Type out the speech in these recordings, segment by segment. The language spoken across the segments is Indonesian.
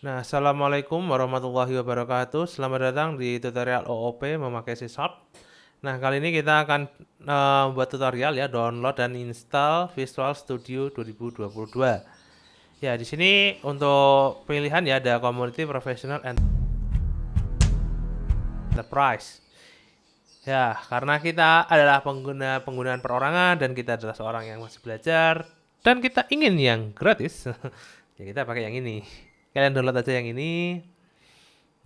Nah, Assalamualaikum warahmatullahi wabarakatuh. Selamat datang di tutorial OOP memakai C Sharp. Nah, kali ini kita akan buat tutorial ya, download dan install Visual Studio 2022. Ya, di sini untuk pilihan ya ada Community, Professional, and Enterprise. Ya, karena kita adalah penggunaan perorangan dan kita adalah seorang yang masih belajar dan kita ingin yang gratis, ya kita pakai yang ini. Kalian download aja yang ini.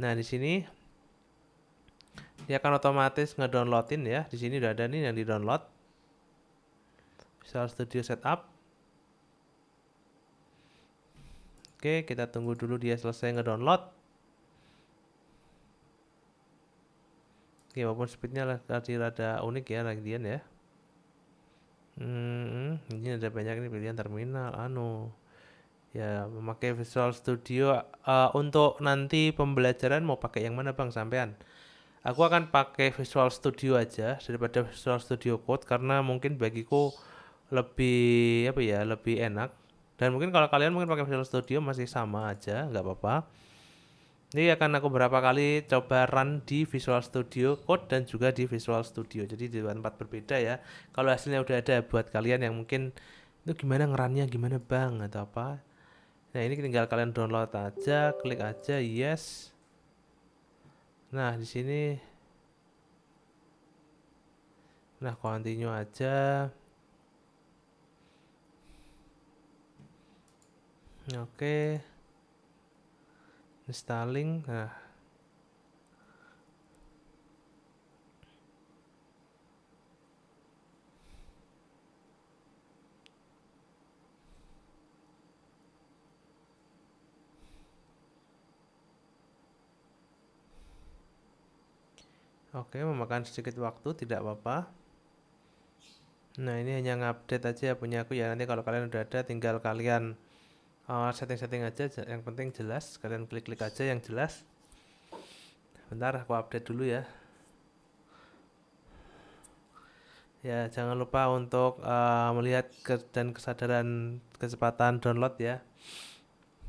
Nah, di sini dia akan otomatis ngedownloadin ya. Di sini udah ada nih yang di-download. Visual Studio Setup. Oke, kita tunggu dulu dia selesai ngedownload. Oke, walaupun speednya tadi rada unik ya, Radian ya. Ini ada banyak nih pilihan terminal, ya memakai Visual Studio. Untuk nanti pembelajaran mau pakai yang mana bang sampean? Aku akan pakai Visual Studio aja daripada Visual Studio Code karena mungkin bagiku lebih apa ya, lebih enak. Dan mungkin kalau kalian mungkin pakai Visual Studio masih sama aja, nggak apa-apa. Ini akan aku berapa kali coba run di Visual Studio Code dan juga di Visual Studio. Jadi di tempat berbeda ya. Kalau hasilnya udah ada buat kalian yang mungkin itu gimana ngerannya gimana bang atau apa. Nah ini tinggal kalian download aja, klik aja yes. Nah di sini, nah continue aja. Oke, installing. Nah, oke, memakan sedikit waktu, tidak apa-apa. Nah, ini hanya ngupdate aja ya punya aku ya. Nanti kalau kalian udah ada, tinggal kalian setting-setting aja. Yang penting jelas, kalian klik-klik aja yang jelas. Bentar, aku update dulu ya. Ya, jangan lupa untuk melihat dan kesadaran kecepatan download ya.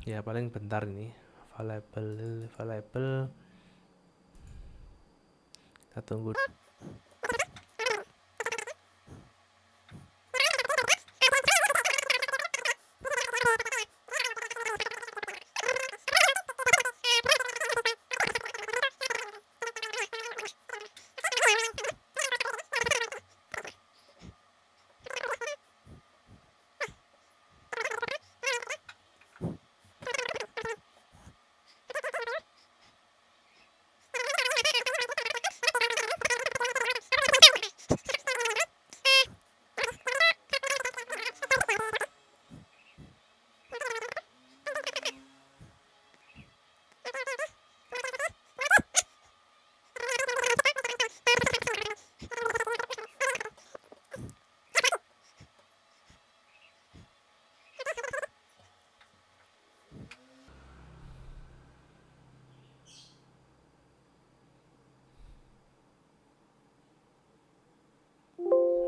Ya, paling bentar ini. Available. Kita tunggu.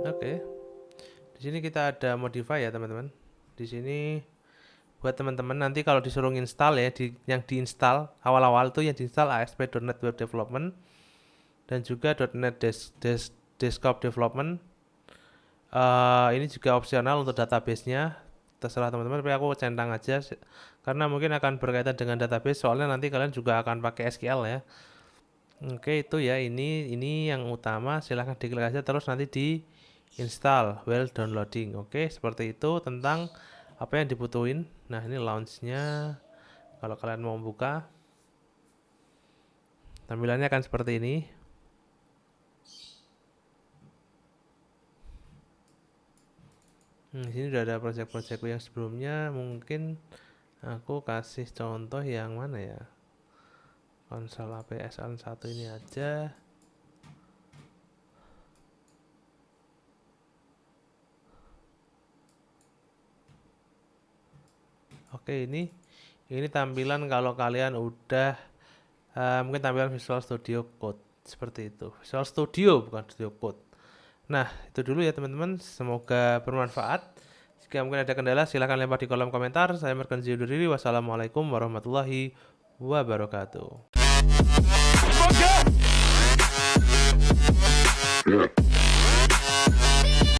Oke. Di sini kita ada modify ya, teman-teman. Di sini buat teman-teman nanti kalau disuruh install ya, yang diinstal awal-awal tuh yang diinstal ASP.NET Web Development dan juga .NET Desktop Development. Ini juga opsional untuk database-nya, terserah teman-teman, tapi aku centang aja karena mungkin akan berkaitan dengan database, soalnya nanti kalian juga akan pakai SQL ya. Oke, itu ya, ini yang utama, silahkan diklik aja terus nanti di install while downloading. Oke, seperti itu tentang apa yang dibutuhin. Nah, ini launch-nya. Kalau kalian mau buka, tampilannya akan seperti ini. Di sini udah ada project-projectku yang sebelumnya. Mungkin aku kasih contoh yang mana ya? Konsol APSN 1 ini aja. Oke, ini tampilan kalau kalian udah mungkin tampilan Visual Studio Code seperti itu. Visual Studio bukan Studio Code. Nah, itu dulu ya teman-teman. Semoga bermanfaat. Jika mungkin ada kendala, silahkan lempar di kolom komentar. Saya Merkanzi undur diri. Wassalamualaikum warahmatullahi wabarakatuh.